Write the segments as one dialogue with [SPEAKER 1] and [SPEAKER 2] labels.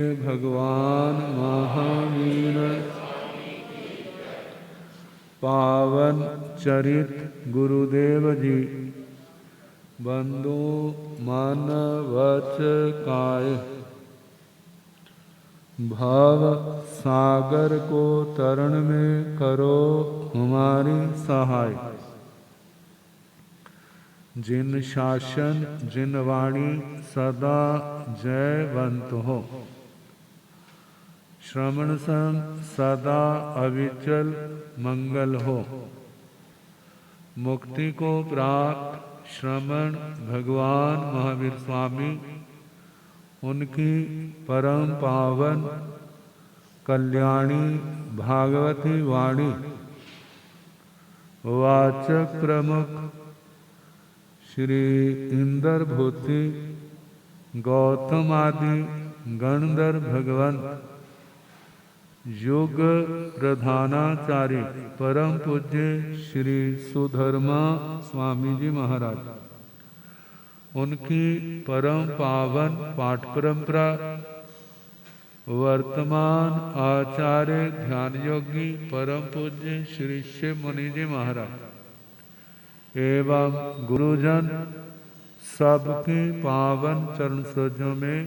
[SPEAKER 1] भगवान महावीर पावन चरित गुरुदेव जी बंधु मन वच काय भव सागर को तरण में करो हमारी सहाय। जिन शासन जिन वाणी सदा जयवंत हो, श्रवण संग सदा अविचल मंगल हो। मुक्ति को प्राप्त श्रवण भगवान महावीर स्वामी उनकी परम पावन कल्याणी भागवती वाणी वाचक प्रमुख श्री इंद्र भूति गौतम आदि गणधर भगवंत युग प्रधानाचार्य परम पूज्य श्री सुधर्मा स्वामी जी महाराज, उनकी परम पावन पाठ परंपरा वर्तमान आचार्य ध्यान योगी परम पूज्य श्री शिव मुनि जी महाराज एवं गुरुजन सबकी पावन चरण सरोजों में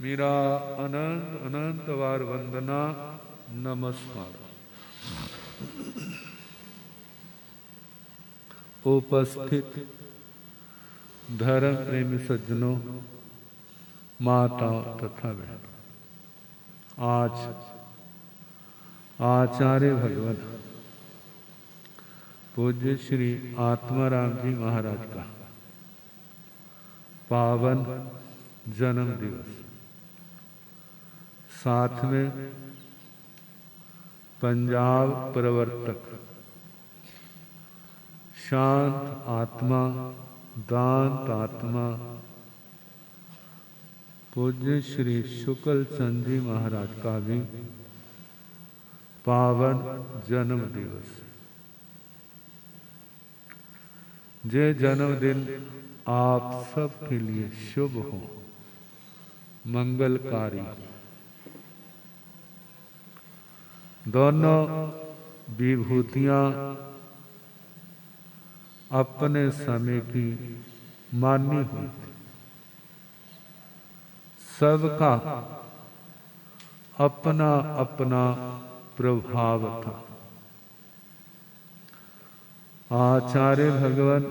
[SPEAKER 1] मेरा अनंत अनंत बार वंदना नमस्कार। उपस्थित धर्म प्रेमी सज्जनों, माता तथा बहन, आज आचार्य भगवान पूज्य श्री आत्माराम जी महाराज का पावन जन्म दिवस, साथ में पंजाब प्रवर्तक शांत आत्मा दांत आत्मा पूज्य श्री शुक्ल चंद जी महाराज का भी पावन जन्म दिवस। ये जन्मदिन आप सब के लिए शुभ हो, मंगलकारी। दोनों विभूतियां अपने समय की मानी हुई थी, सबका अपना अपना प्रभाव था। आचार्य भगवान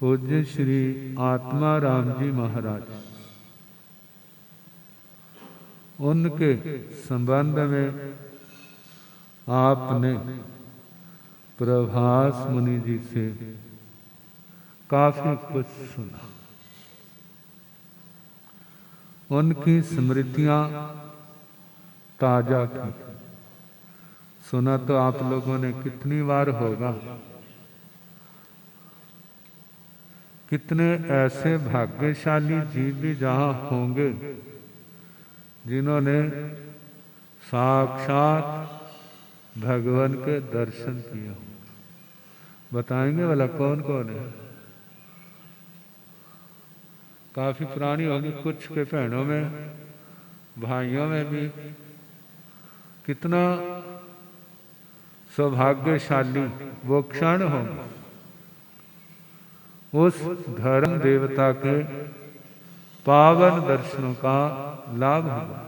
[SPEAKER 1] पूज्य श्री आत्माराम जी महाराज, उनके संबंध में आपने प्रभास मुनि जी से काफी कुछ सुना। उनकी स्मृतियां ताजा की। सुना तो आप लोगों ने कितनी बार होगा। कितने ऐसे भाग्यशाली जीव भी जहां होंगे जिन्होंने साक्षात भगवान के दर्शन किए होंगे। बताएंगे वाला कौन कौन है? काफी पुरानी होगी, कुछ के बहनों में भाइयों में भी। कितना सौभाग्यशाली वो क्षण होंगे उस धर्म देवता के पावन दर्शनों का लाभ हुआ।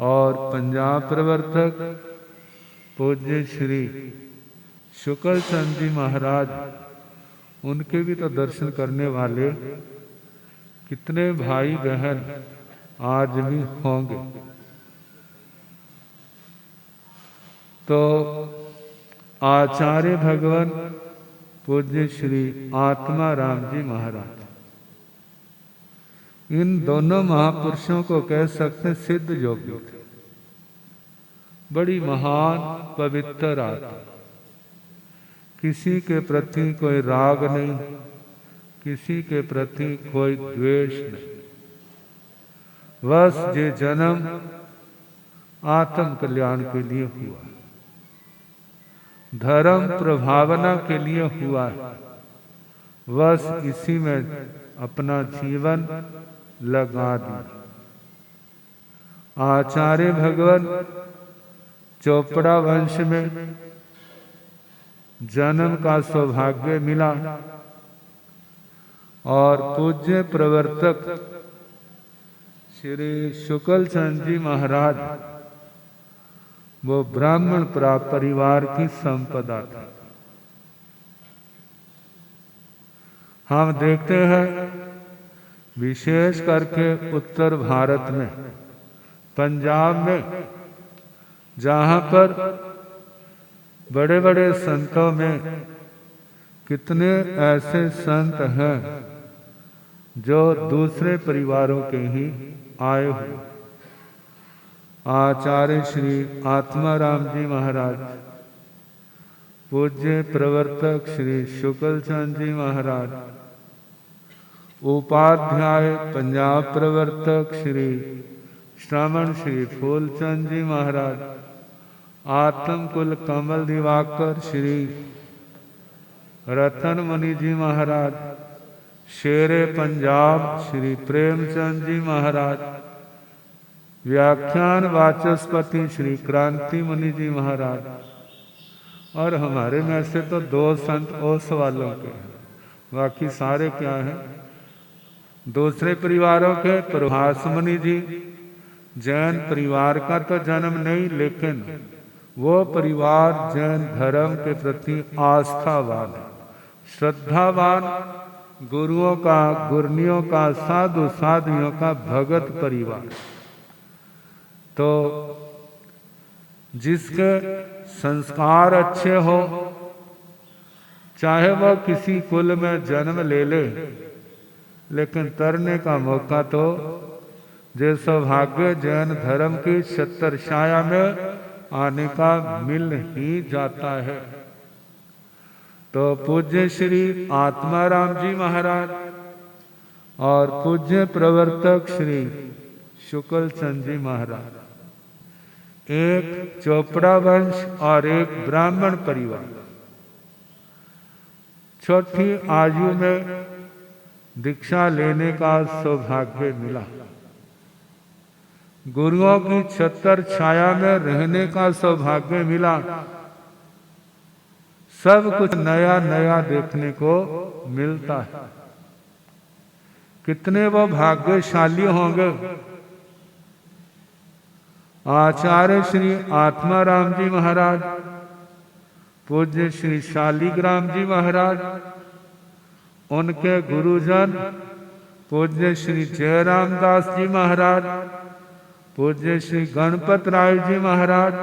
[SPEAKER 1] और पंजाब प्रवर्तक पूज्य श्री शुक्ल चंद जी महाराज, उनके भी तो दर्शन करने वाले कितने भाई बहन आज भी होंगे। तो आचार्य भगवान पूज्य श्री आत्माराम जी महाराज, इन दोनों महापुरुषों को कह सकते हैं सिद्ध योगी थे। बड़ी महान पवित्र आत्मा, किसी के प्रति कोई राग नहीं, किसी के प्रति कोई द्वेष नहीं। बस ये जन्म आत्म कल्याण के लिए हुआ, धर्म प्रभावना के लिए हुआ। बस इसी में अपना जीवन लगा दिया। आचार्य भगवान चोपड़ा वंश में जन्म का सौभाग्य मिला और पूज्य प्रवर्तक श्री शुक्ल चंद जी महाराज वो ब्राह्मण परिवार की संपदा था। हम देखते हैं विशेष करके उत्तर भारत में, पंजाब में, जहाँ पर बड़े बड़े संतों में कितने ऐसे संत हैं जो दूसरे परिवारों के ही आए हुए। आचार्य श्री आत्माराम जी महाराज, पूज्य प्रवर्तक श्री शुक्ल चंद जी महाराज, उपाध्याय पंजाब प्रवर्तक श्री श्रवण श्री फूलचंद जी महाराज, आत्मकुल कमल दिवाकर श्री रतन मुनि जी महाराज, शेरे पंजाब श्री प्रेमचंद जी महाराज, व्याख्यान वाचस्पति श्री क्रांति मुनि जी महाराज, और हमारे में से तो 2 संत ओस वालों के हैं, बाकी सारे क्या हैं दूसरे परिवारों के। प्रभास मुनि जी जैन परिवार का तो जन्म नहीं, लेकिन वो परिवार जैन धर्म के प्रति आस्थावान है, श्रद्धावान, गुरुओं का, गुरनियों का, साधु साधियों का भगत परिवार। तो जिसके संस्कार अच्छे हो, चाहे वह किसी कुल में जन्म ले ले, लेकिन तरने का मौका तो जो सौभाग्य जैन धर्म की छत्र छाया में आने का मिल ही जाता है। तो पूज्य श्री आत्माराम जी महाराज और पूज्य प्रवर्तक श्री शुक्ल चंद जी महाराज, एक चोपड़ा वंश और एक ब्राह्मण परिवार, छोटी आयु में दीक्षा लेने का सौभाग्य मिला, गुरुओं की छत्र छाया में रहने का सौभाग्य मिला, सब कुछ नया नया देखने को मिलता है। कितने वो भाग्यशाली होंगे। आचार्य श्री आत्माराम जी महाराज, पूज्य श्री शालिग्राम जी महाराज, उनके गुरुजन पूज्य श्री जयराम दास जी महाराज, पूज्य श्री गणपत राय जी महाराज,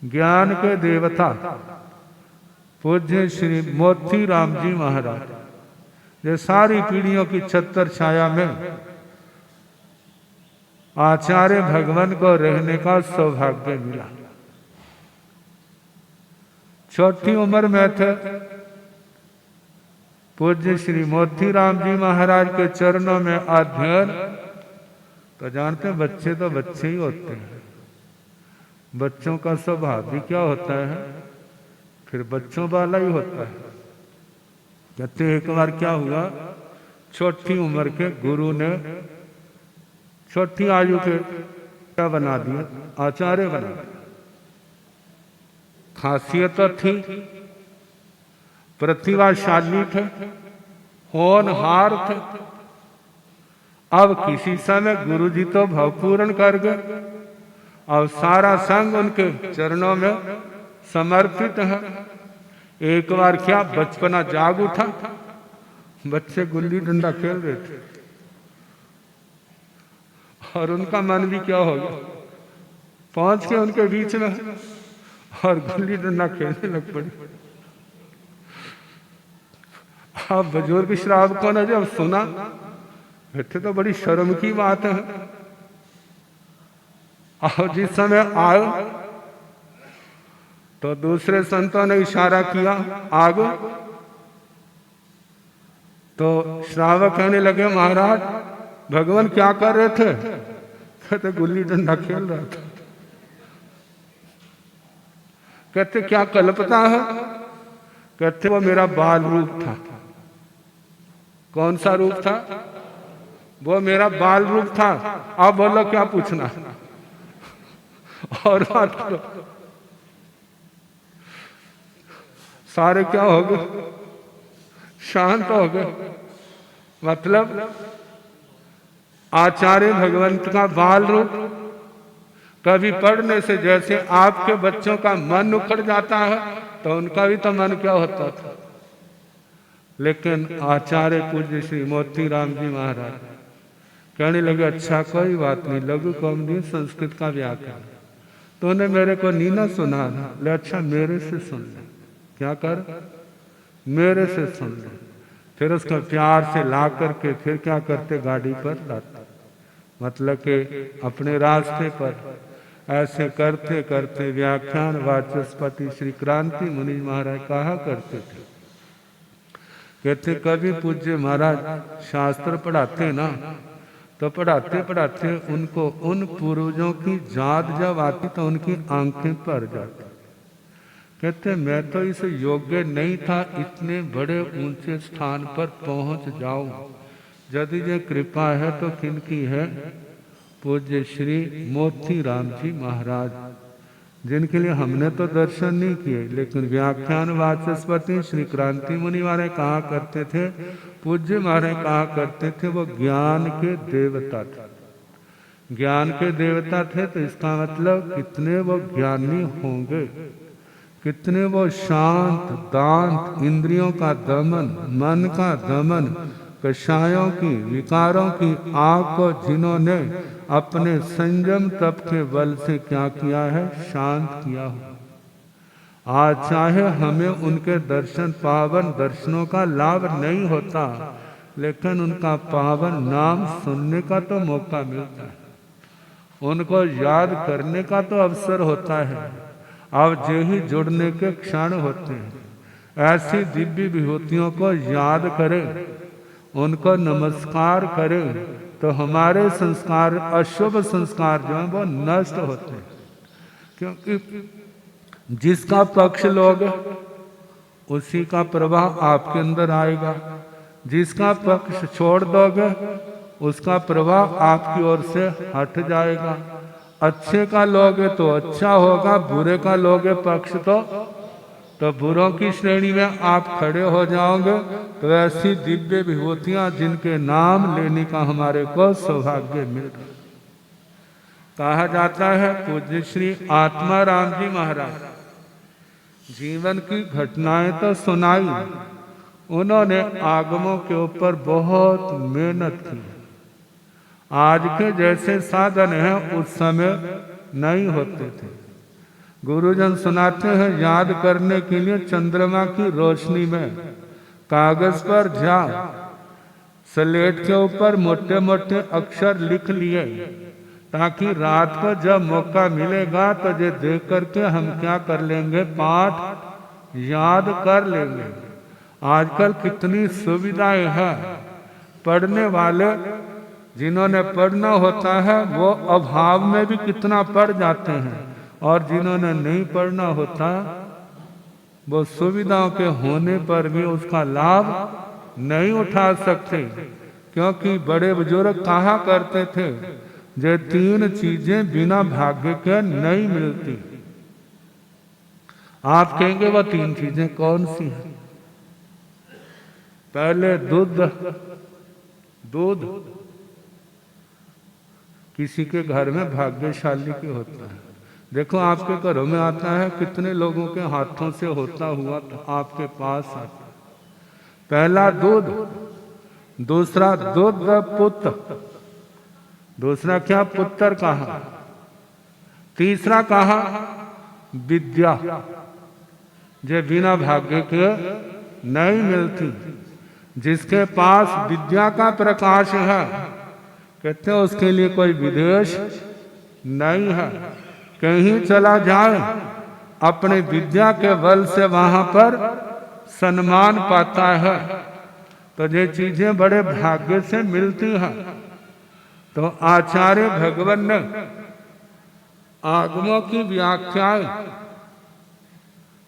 [SPEAKER 1] ज्ञान के देवता पूज्य श्री मोती राम जी महाराज, ये सारी पीढ़ियों की छत्र छाया में आचार्य भगवान को रहने का सौभाग्य मिला। छोटी उम्र में थे पूज्य श्री मोती राम जी महाराज के चरणों में अध्ययन। तो जानते हैं बच्चे तो बच्चे ही होते हैं, बच्चों का स्वभाव भी क्या होता है, फिर बच्चों वाला ही होता है। कहते एक बार क्या हुआ, छोटी उम्र के गुरु ने छोटी आयु के क्या बना दिया, आचार्य बना दिया। खासियत तो थी, प्रतिभाशाली थे, होनहार थे। अब किसी समय गुरु जी तो भावपूर्ण कर गए, अब सारा संग उनके चरणों में समर्पित है। एक बार क्या बचपना जाग उठा, बच्चे गुल्ली डंडा खेल रहे थे और उनका मन भी क्या हो गया, पहुंच के उनके बीच में और गुल्ली डंडा खेलने लग पड़ी। अब बुजुर्ग श्रावकों ने जब सुना, बैठे तो बड़ी शर्म की बात है। और जिस समय आए तो दूसरे संतों ने इशारा किया आगे, तो श्रावक कहने लगे महाराज भगवान क्या कर रहे थे, कहते गुल्ली डंडा खेल रहा था। कहते क्या कल्पना है, कहते वो मेरा बाल रूप था। कौन सा रूप था, वो मेरा बाल रूप था, अब बोलो क्या पूछना और बात करो। सारे क्या हो गए, शांत हो गए। मतलब आचार्य भगवंत का बाल रूप कभी पढ़ने से जैसे आपके बच्चों का मन उखड़ जाता है, तो उनका भी तो मन क्या होता था। लेकिन आचार्य पूज्य श्री मोतीराम जी महाराज कहने लगे, अच्छा कोई बात नहीं, लघु कौमुदी संस्कृत का व्याकरण तो उन्हें मेरे को नीना सुना था, ले अच्छा मेरे से सुन ले। क्या कर, मेरे से सुन ले। फिर उसको प्यार से ला करके फिर क्या करते, गाड़ी पर लाते, मतलब कि अपने रास्ते पर। ऐसे करते करते व्याख्यान वाचस्पति श्री क्रांति मुनि महाराज कहा करते थे, कहते कभी पूज्य महाराज शास्त्र पढ़ाते ना, तो पढ़ाते पढ़ाते उनको उन पूर्वजों की याद जब आती तो उनकी आंखें भर जाती। कहते मैं तो इस योग्य नहीं था इतने बड़े ऊंचे स्थान पर पहुंच जाऊं, यदि ये कृपा है तो किनकी है, पूज्य श्री मोतीराम जी महाराज, जिनके लिए हमने तो दर्शन नहीं किए, लेकिन व्याख्यान वाचस्पति श्री क्रांति मुनि महाराज कहा करते थे, पूज्य महाराज कहा करते थे, वो ज्ञान के देवता थे। ज्ञान के देवता थे तो इसका मतलब कितने वो ज्ञानी होंगे, कितने वो शांत दांत, इंद्रियों का दमन, मन का दमन, कषायों की विकारों की आग को जिन्होंने अपने संयम तप के बल से क्या किया है, शांत किया हो। आज चाहे हमें उनके दर्शन पावन दर्शनों का लाभ नहीं होता, लेकिन उनका पावन नाम सुनने का तो मौका मिलता है, उनको याद करने का तो अवसर होता है। अब जो ही जुड़ने के क्षण होते हैं, ऐसी दिव्य विभूतियों को याद करें, उनको नमस्कार करें, तो हमारे संस्कार, अशुभ संस्कार जो हैं वो नष्ट होते हैं। क्योंकि जिसका पक्ष लोगे उसी का प्रभाव आपके अंदर आएगा, जिसका पक्ष छोड़ दोगे उसका प्रभाव आपकी ओर से हट जाएगा। अच्छे का लोगे तो अच्छा होगा, बुरे का लोगे पक्ष तो बुरों की श्रेणी में आप खड़े हो जाओगे। तो ऐसी दिव्य विभूतियां जिनके नाम लेने का हमारे को सौभाग्य मिल रहा। कहा जाता है पूज्य श्री आत्मा राम जी महाराज जीवन की घटनाएं तो सुनाई, उन्होंने आगमों के ऊपर बहुत मेहनत की। आज के जैसे साधन हैं उस समय नहीं होते थे। गुरुजन सुनाते हैं, याद करने के लिए चंद्रमा की रोशनी में कागज पर जा स्लेट के ऊपर मोटे मोटे अक्षर लिख लिए, ताकि रात को जब मौका मिलेगा तो ये देख करके हम क्या कर लेंगे, पाठ याद कर लेंगे। आजकल कितनी सुविधाएं हैं, पढ़ने वाले जिन्होंने पढ़ना होता है वो अभाव में भी कितना पढ़ जाते हैं, और जिन्होंने नहीं पढ़ना होता वो सुविधाओं के होने पर भी उसका लाभ नहीं उठा सकते। क्योंकि बड़े बुजुर्ग कहा करते थे, ये तीन चीजें बिना भाग्य के नहीं मिलती। आप कहेंगे वो तीन चीजें कौन सी हैं? पहले दूध किसी के घर में भाग्यशाली के होता है। देखो आपके घरों में आता है, कितने लोगों के हाथों से होता हुआ तो आपके पास आता है। पहला दूध, दूसरा दूध पुत्र, दूसरा क्या, पुत्र कहा, तीसरा कहा विद्या, जो बिना भाग्य के नहीं मिलती। जिसके पास विद्या का प्रकाश है, कहते हैं उसके लिए कोई विदेश नहीं है। कहीं चला जाए अपने विद्या के बल से वहां पर सम्मान पाता है। तो ये चीजें बड़े भाग्य से मिलती हैं। तो आचार्य भगवान ने आगमों की व्याख्याएं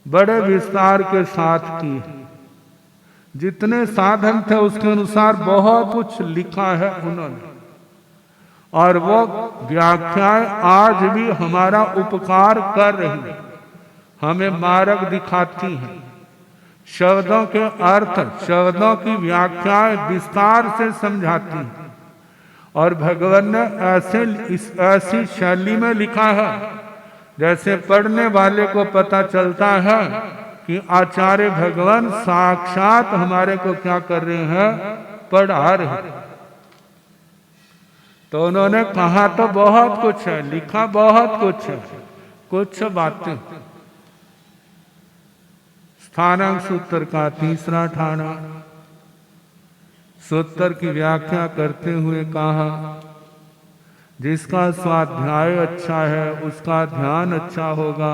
[SPEAKER 1] बड़े विस्तार के साथ की। जितने साधन थे उसके अनुसार बहुत कुछ लिखा है उन्होंने, और वो व्याख्याएं आज भी हमारा उपकार कर रही है, हमें मार्ग दिखाती हैं। शब्दों के अर्थ, शब्दों की व्याख्याएं विस्तार से समझाती हैं। और भगवान ने ऐसी शैली में लिखा है जैसे पढ़ने वाले को पता चलता है कि आचार्य भगवान साक्षात हमारे को क्या कर रहे हैं, पढ़ा रहे हैं। तो उन्होंने कहा तो बहुत कुछ है, लिखा बहुत कुछ है, कुछ बातें। स्थानांक सूत्र का तीसरा ठाना, सूत्र की व्याख्या करते हुए कहा, जिसका स्वाध्याय अच्छा है उसका ध्यान अच्छा होगा,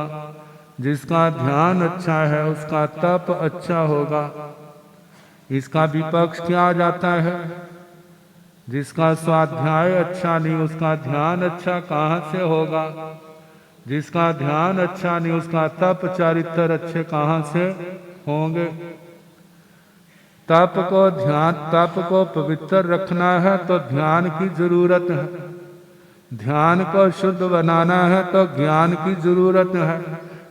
[SPEAKER 1] जिसका ध्यान अच्छा है उसका तप अच्छा होगा। इसका विपक्ष क्या आ जाता है? जिसका स्वाध्याय अच्छा नहीं उसका ध्यान अच्छा कहाँ से होगा? जिसका ध्यान अच्छा नहीं उसका तप चरित्र अच्छे कहाँ से होंगे? तप को पवित्र रखना है तो ध्यान की जरूरत है, ध्यान को शुद्ध बनाना है तो ज्ञान की जरूरत है।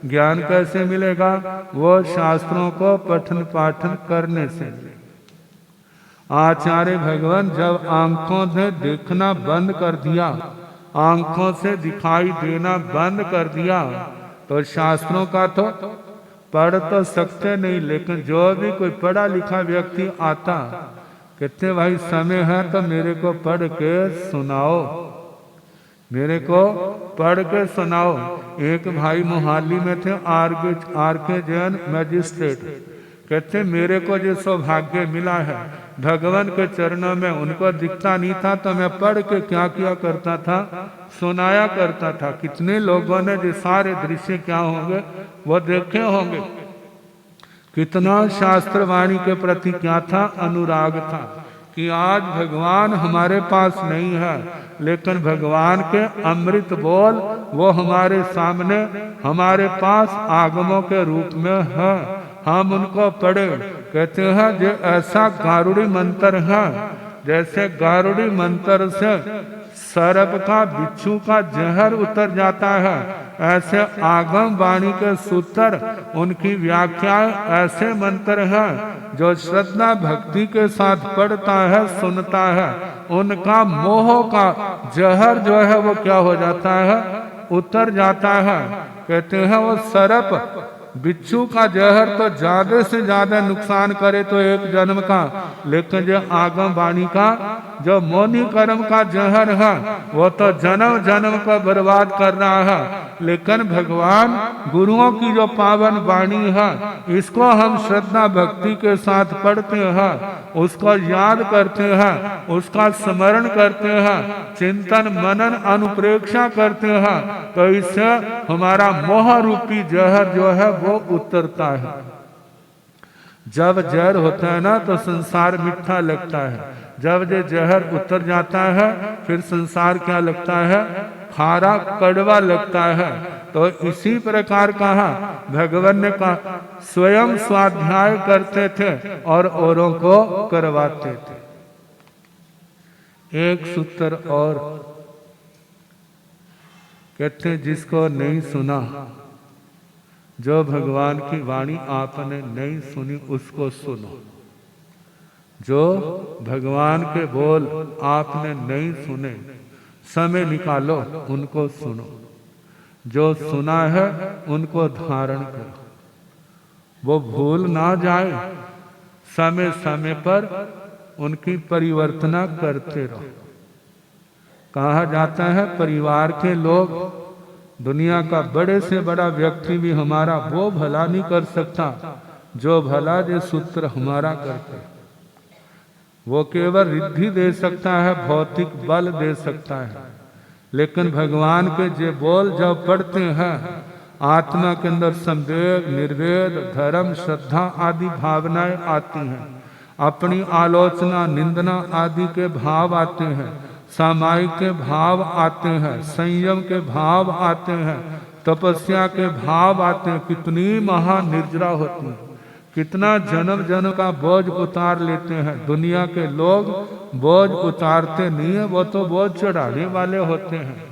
[SPEAKER 1] ज्ञान कैसे मिलेगा? वो शास्त्रों को पठन पाठन करने से। आचार्य भगवान जब आंखों से देखना बंद कर दिया, आंखों से दिखाई देना बंद कर दिया, तो शास्त्रों का तो पढ़ तो सकते नहीं, लेकिन जो भी कोई पढ़ा लिखा व्यक्ति आता, कहते भाई समय है तो मेरे को पढ़ के सुनाओ, मेरे को पढ़ के सुनाओ। एक भाई मोहाली में थे, आर के जैन मैजिस्ट्रेट, कहते मेरे को जो सौभाग्य मिला है भगवान के चरणों में, उनको दिखता नहीं था तो मैं पढ़ के क्या किया करता था, सुनाया करता था। कितने लोगों ने जो सारे दृश्य क्या होंगे वो देखे होंगे। कितना शास्त्र वाणी के प्रति क्या था, अनुराग था। कि आज भगवान हमारे पास नहीं है, लेकिन भगवान के अमृत बोल वो हमारे सामने, हमारे पास आगमों के रूप में है, हम उनको पढ़े। कहते हैं जो ऐसा गारुड़ी मंत्र है, जैसे गारुड़ी मंत्र से सर्प का, बिच्छू का जहर उतर जाता है, ऐसे आगम वाणी के सूत्र, उनकी व्याख्या ऐसे मंत्र हैं जो श्रद्धा भक्ति के साथ पढ़ता है, सुनता है, उनका मोह का जहर जो है वो क्या हो जाता है, उतर जाता है। कहते हैं वो सर्प, बिच्छू का जहर तो ज्यादा से ज्यादा नुकसान करे तो एक जन्म का, लेकिन जो आगम वाणी का, जो मौनी कर्म का जहर है वो तो जन्म जन्म को बर्बाद कर रहा है। लेकिन भगवान गुरुओं की जो पावन वाणी है, इसको हम श्रद्धा भक्ति के साथ पढ़ते हैं, उसको याद करते हैं, उसका स्मरण करते हैं, चिंतन मनन अनुप्रेक्षा करते हैं, तो इससे हमारा मोह रूपी जहर जो है वो उतरता है। जब जहर होता है ना तो संसार मीठा लगता है, जब ये जहर उतर जाता है फिर संसार क्या लगता है, खारा कड़वा लगता है। तो इसी प्रकार कहा भगवान ने कहा स्वयं स्वाध्याय करते थे और औरों को करवाते थे। एक सूत्र और कहते जिसको नहीं सुना, जो भगवान की वाणी आपने नहीं सुनी उसको सुनो। जो भगवान के बोल आपने नहीं सुने, समय निकालो उनको सुनो। जो सुना है उनको धारण करो, वो भूल ना जाए। समय समय पर उनकी परिवर्तना करते रहो। कहा जाता है परिवार के लोग, दुनिया का बड़े से बड़ा व्यक्ति भी हमारा वो भला नहीं कर सकता जो भला जो सूत्र हमारा करते। वो केवल रिद्धि दे सकता है, भौतिक बल दे सकता है, लेकिन भगवान के जो बोल जब पढ़ते हैं, आत्मा के अंदर संवेग, निर्वेद, धर्म, श्रद्धा आदि भावनाएं आती हैं। अपनी आलोचना, निंदना आदि के भाव आते हैं, सामायिक के भाव आते हैं, संयम के भाव आते हैं, तपस्या के भाव आते हैं। कितनी महान निर्जरा होती है, कितना जन्म जन्म का बोझ उतार लेते हैं। दुनिया के लोग बोझ उतारते नहीं है, वो तो बोझ चढ़ाने वाले होते हैं।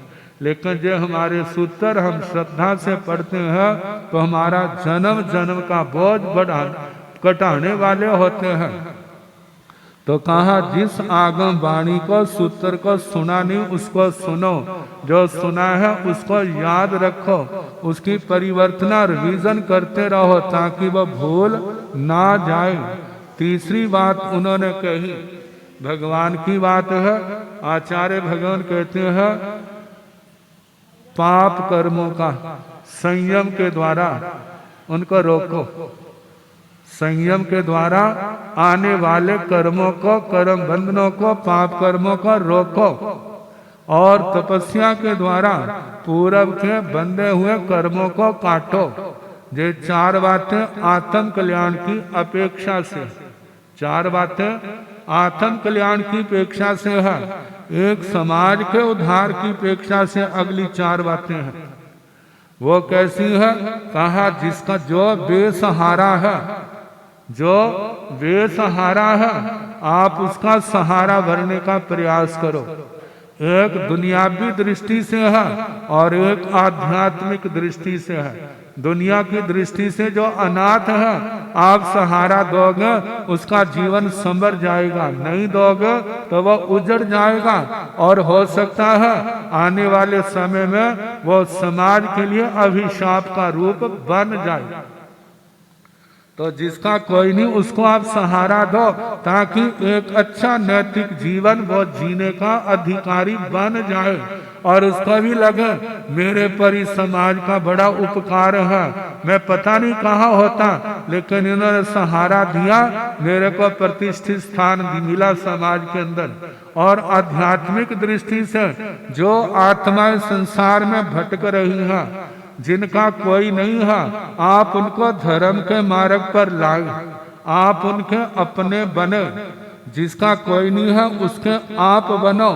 [SPEAKER 1] लेकिन जो हमारे सूत्र हम श्रद्धा से पढ़ते हैं तो हमारा जन्म जन्म का बोझ घटाने वाले होते हैं। तो कहा जिस आगम वाणी को सूत्र को सुना नहीं उसको सुनो, जो सुना है उसको याद रखो, उसकी परिवर्तना रिवीजन करते रहो ताकि वह भूल ना जाए। तीसरी बात उन्होंने कही भगवान की बात है। आचार्य भगवान कहते हैं पाप कर्मों का संयम के द्वारा उनको रोको, संयम के द्वारा आने वाले कर्मों को, कर्म बंधनों को, पाप कर्मों को रोको, और तपस्या के द्वारा पूरब के बंधे हुए कर्मों को काटो। ये चार बातें आत्म कल्याण की अपेक्षा से, चार बातें आत्म कल्याण की अपेक्षा से है। एक समाज के उद्धार की अपेक्षा से अगली चार बातें हैं। वो कैसी है? कहा जिसका जो बेसहारा है, जो बेसहारा है आप उसका सहारा भरने का प्रयास करो। एक दुनियावी दृष्टि से है और एक आध्यात्मिक दृष्टि से है। दुनिया की दृष्टि से जो अनाथ है आप सहारा दोगे उसका जीवन संवर जाएगा, नहीं दोगे तो वह उजड़ जाएगा और हो सकता है आने वाले समय में वो समाज के लिए अभिशाप का रूप बन जाए। तो जिसका कोई नहीं उसको आप सहारा दो ताकि एक अच्छा नैतिक जीवन वो जीने का अधिकारी बन जाए और उसको भी लगे मेरे पर इस समाज का बड़ा उपकार है। मैं पता नहीं कहाँ होता लेकिन इन्होंने सहारा दिया, मेरे को प्रतिष्ठित स्थान मिला समाज के अंदर। और आध्यात्मिक दृष्टि से जो आत्माएं संसार में भटक रही हैं, जिनका कोई नहीं है, आप उनको धर्म के मार्ग पर लाए, आप उनके अपने बने। जिसका कोई नहीं है उसके आप बनो।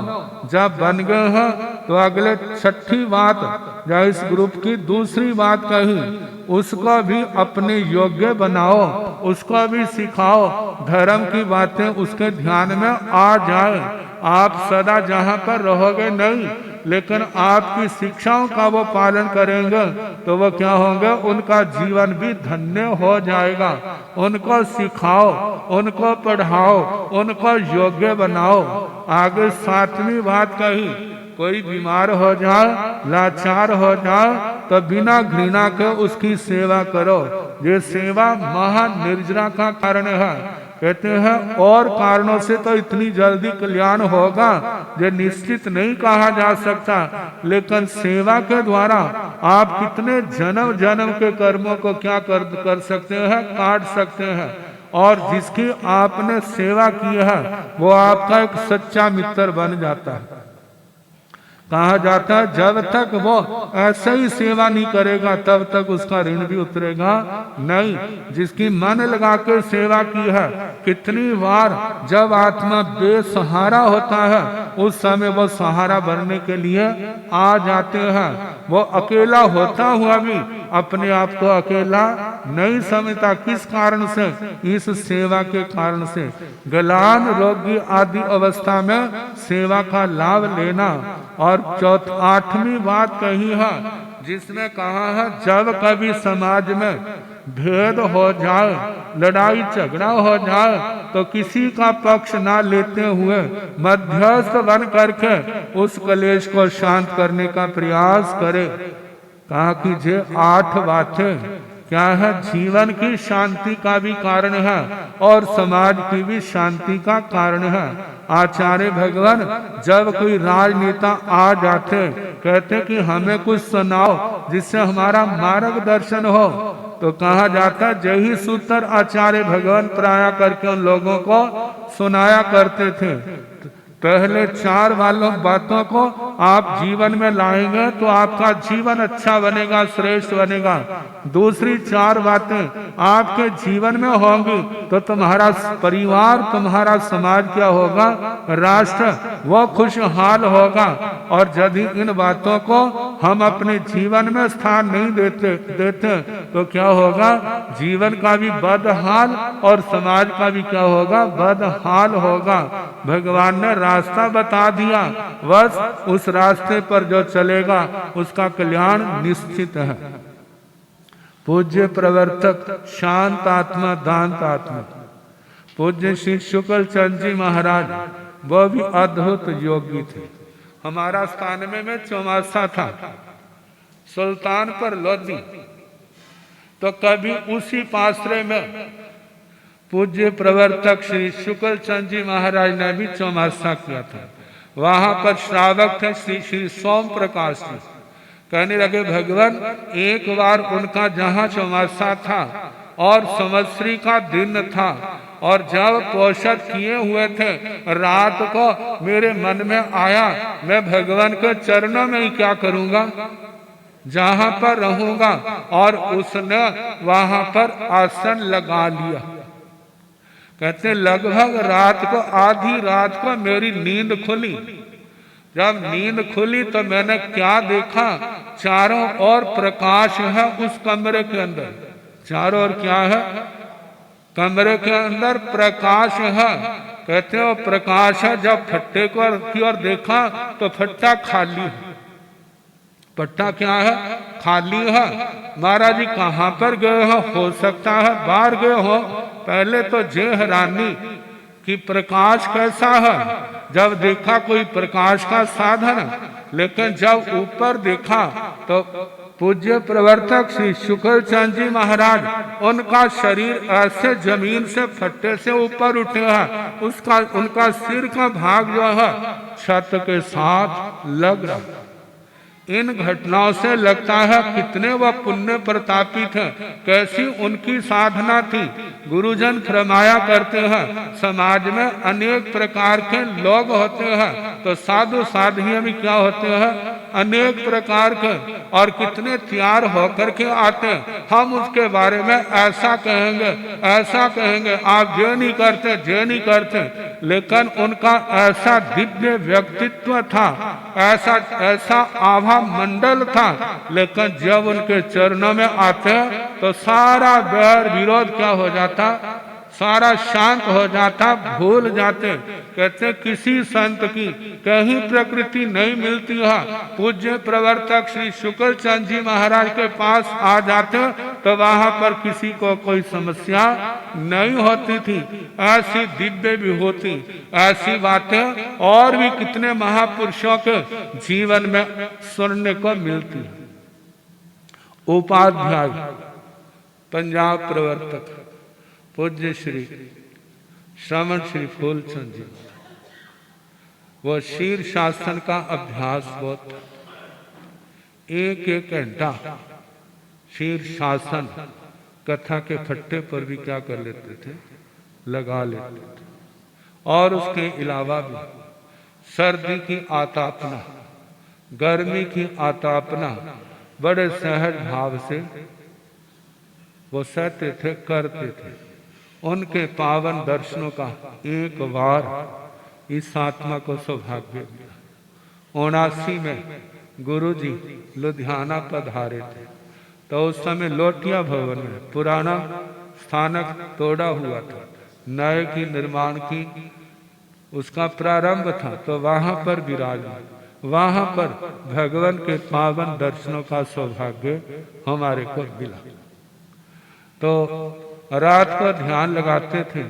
[SPEAKER 1] जब बन गए हैं तो अगले छठी बात या इस ग्रुप की दूसरी बात कही, उसको भी अपने योग्य बनाओ, उसको भी सिखाओ, धर्म की बातें उसके ध्यान में आ जाए। आप सदा जहाँ पर रहोगे नहीं, लेकिन आपकी शिक्षाओं का वो पालन करेंगे तो वो क्या होंगे, उनका जीवन भी धन्य हो जाएगा। उनको सिखाओ, उनको पढ़ाओ, उनको योग्य बनाओ। आगे सातवीं बात कही, कोई बीमार हो जाए, लाचार हो जाए तो बिना घृणा के उसकी सेवा करो। ये सेवा महान निर्जरा का कारण है। कहते हैं और कारणों से तो इतनी जल्दी कल्याण होगा ये निश्चित नहीं कहा जा सकता, लेकिन सेवा के द्वारा आप कितने जन्म जन्म के कर्मों को क्या कर सकते हैं, काट सकते हैं। और जिसकी आपने सेवा की है वो आपका एक सच्चा मित्र बन जाता है। कहा जाता है जब तक वो ऐसे ही सेवा नहीं करेगा तब तक उसका ऋण भी उतरेगा नहीं। जिसकी मन लगा कर सेवा की है, कितनी बार जब आत्मा बेसहारा होता है उस समय वो सहारा बनने के लिए आ जाते हैं। वो अकेला होता हुआ भी अपने आप को अकेला नहीं समझता। किस कारण से? इस सेवा के कारण से। गलान रोगी आदि अवस्था में सेवा का लाभ लेना। और आठवीं बात कही है जिसमें कहा है जब कभी समाज में भेद हो जाए, लड़ाई झगड़ा हो जाए तो किसी का पक्ष ना लेते हुए मध्यस्थ बन करके उस कलेश को शांत करने का प्रयास करे। कहा कि जे 8 बातें क्या है, जीवन की शांति का भी कारण है और समाज की भी शांति का कारण है। आचार्य भगवान जब कोई राजनेता आ जाते कहते कि हमें कुछ सुनाओ जिससे हमारा मार्गदर्शन हो, तो कहा जाता यही सूत्र आचार्य भगवान प्राय करके उन लोगों को सुनाया करते थे। पहले 4 बातों को आप जीवन में लाएंगे तो आपका जीवन अच्छा बनेगा, श्रेष्ठ बनेगा। दूसरी 4 बातें आपके जीवन में होंगी तो तुम्हारा परिवार, तुम्हारा समाज क्या होगा, राष्ट्र वो खुशहाल होगा। और यदि इन बातों को हम अपने जीवन में स्थान नहीं देते तो क्या होगा, जीवन का भी बदहाल और समाज का भी क्या होगा, बदहाल होगा। भगवान ने रास्ता बता दिया, बस उस रास्ते पर जो चलेगा उसका कल्याण निश्चित है। पूज्य प्रवर्तक शांत आत्मा दांत आत्मा पूज्य श्री शुक्ल चंद जी महाराज, वो भी अद्भुत योगी थे। हमारा स्थान में चौमासा था, सुल्तानपुर लोधी, तो कभी उसी पासरे में पूज्य प्रवर्तक श्री शुक्ल चंद जी महाराज ने भी चौमासा किया था। वहां पर श्रावक थे श्री सोम प्रकाश जी। कहने लगे भगवान, एक बार उनका जहां चौमासा था और संवत्सरी का दिन था, और जब पोषण किए हुए थे, रात को मेरे मन में आया मैं भगवान के चरणों में ही क्या करूंगा, जहां पर रहूंगा। और उसने वहां पर आसन लगा लिया। कहते लगभग रात को, आधी रात को मेरी नींद खुली। जब नींद खुली तो मैंने क्या देखा, चारों ओर प्रकाश है उस कमरे के अंदर। चारों ओर क्या है, कमरे के अंदर प्रकाश है। कहते हो प्रकाश है। जब फट्टे की ओर देखा तो फट्टा खाली है। पट्टा क्या है, खाली है। महाराज जी कहाँ पर गए हो सकता है बाहर गए हो। पहले तो जे हैरानी कि प्रकाश कैसा है, जब देखा कोई प्रकाश का साधन, लेकिन जब ऊपर देखा तो पूज्य प्रवर्तक श्री शुक्ल चंद जी महाराज, उनका शरीर ऐसे जमीन से फट्टे से ऊपर उठे हैं, उनका सिर का भाग जो है छत के साथ लग रहा। इन घटनाओं से लगता है कितने वह पुण्य प्रतापी थे, कैसी उनकी साधना थी। गुरुजन फरमाया करते हैं समाज में अनेक प्रकार के लोग होते हैं, तो साधु साधियां भी क्या होते हैं, अनेक प्रकार के, और कितने तैयार होकर के आते। हम उसके बारे में ऐसा कहेंगे ऐसा कहेंगे, आप जो नहीं करते जो नहीं करते, लेकिन उनका ऐसा दिव्य व्यक्तित्व था, ऐसा आभा मंडल था। लेकिन जब उनके चरणों में आते तो सारा बैर विरोध क्या हो जाता, सारा शांत हो जाता, भूल जाते। कहते किसी संत की कहीं प्रकृति नहीं मिलती है। पूज्य प्रवर्तक श्री शुक्ल चंद जी महाराज के पास आ जाते तो वहां पर किसी को कोई समस्या नहीं होती थी। ऐसी दिव्य विभूति, ऐसी बातें और भी कितने महापुरुषों के जीवन में सुनने को मिलती। उपाध्याय पंजाब प्रवर्तक पूज्य श्री श्रवण श्री फूलचंद जी, वो शीर शासन का अभ्यास बहुत, एक एक घंटा शीर शासन कथा के फट्टे पर भी क्या कर लेते थे, लगा लेते थे। और उसके अलावा भी सर्दी की आतापना, गर्मी की आतापना बड़े सहज भाव से वो सहते थे, करते थे। उनके पावन दर्शनों का एक बार इस आत्मा को सौभाग्य मिला। 79 में गुरुजी लुधियाना पधारे थे, तो उस समय लोटिया भवन में पुराना स्थानक तोड़ा हुआ था, नए की निर्माण की उसका प्रारंभ था। तो वहां पर विराजमान, वहां पर भगवान के पावन दर्शनों का सौभाग्य हमारे को मिला। तो रात को ध्यान लगाते थे,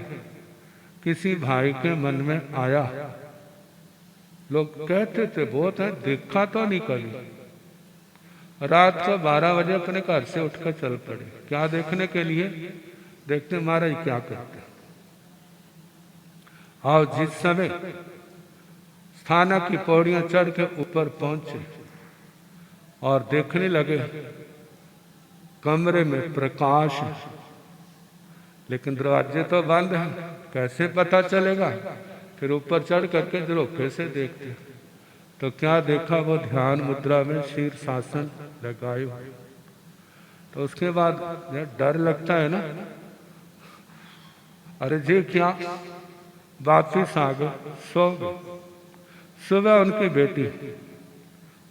[SPEAKER 1] किसी भाई के मन में आया, लोग कहते थे बहुत है, देखा तो नहीं कभी। रात को 12 बजे अपने घर से उठकर चल पड़े, क्या देखने के लिए, देखते महाराज क्या करते। और जिस समय स्थानक की पौड़ियां चढ़ के ऊपर पहुंचे और देखने लगे कमरे में प्रकाश, लेकिन दरवाजे तो बंद हैं, कैसे पता चलेगा। फिर ऊपर चढ़ करके लोग कैसे देखते, तो क्या देखा, वो ध्यान मुद्रा में शीर्षासन लगाए हुए। तो उसके बाद डर लगता है ना, अरे जी क्या, वापिस आ गए, सो गए। सुबह उनकी बेटी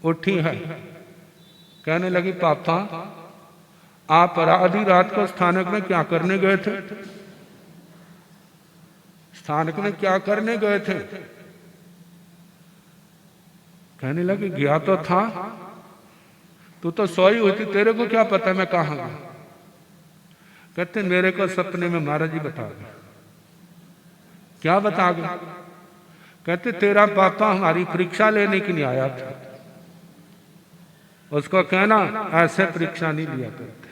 [SPEAKER 1] उठी है, कहने लगी पापा आप आधी रात को स्थानक में क्या करने गए थे? स्थानक में क्या करने गए थे? कहने लगी गया तो था, तू तो सोई हुई थी, तेरे को क्या पता मैं कहाँ गया? कहते मेरे को सपने में महाराज जी बता गए। क्या बता गए? कहते तेरा पापा हमारी परीक्षा लेने के लिए आया था, उसको कहना ऐसे परीक्षा नहीं लिया करते।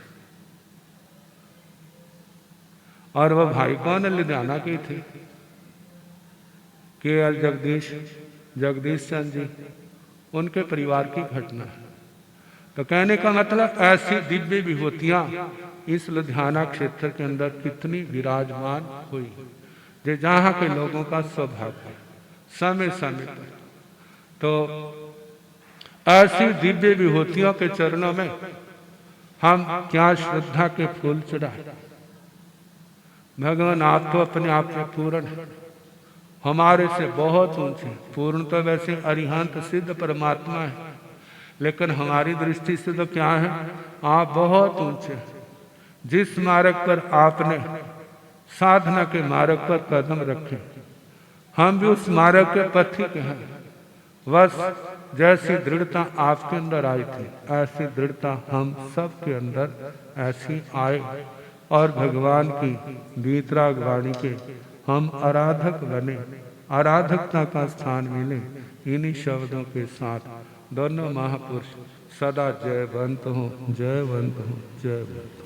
[SPEAKER 1] और वह भाई कौन, लुधियाना के थे, केएल जगदीश चंद जी, उनके परिवार की घटना है। तो कहने का मतलब ऐसी दिव्य विभूतियां इस लुधियाना क्षेत्र के अंदर कितनी विराजमान हुई, जो जहाँ के लोगों का सौभाग्य है समय समय पर। तो ऐसी दिव्य विभूतियों के चरणों में हम क्या श्रद्धा के फूल चढ़ाए। भगवान आप तो अपने आप में पूर्ण है, हमारे से बहुत ऊंचे। पूर्ण तो वैसे अरिहंत सिद्ध परमात्मा है, लेकिन हमारी दृष्टि से तो क्या है, आप बहुत ऊंचे। जिस मार्ग पर आपने साधना के मार्ग पर कदम रखे, हम भी उस मार्ग के पथिक हैं। बस जैसी दृढ़ता आपके अंदर आई थी, ऐसी दृढ़ता हम सब के अंदर ऐसी आए, और भगवान की वीतराग वाणी के हम आराधक बने, आराधकता का स्थान मिले। इन्हीं शब्दों के साथ दोनों महापुरुष सदा जयवंत हो, जयवंत हो, जयवंत हो।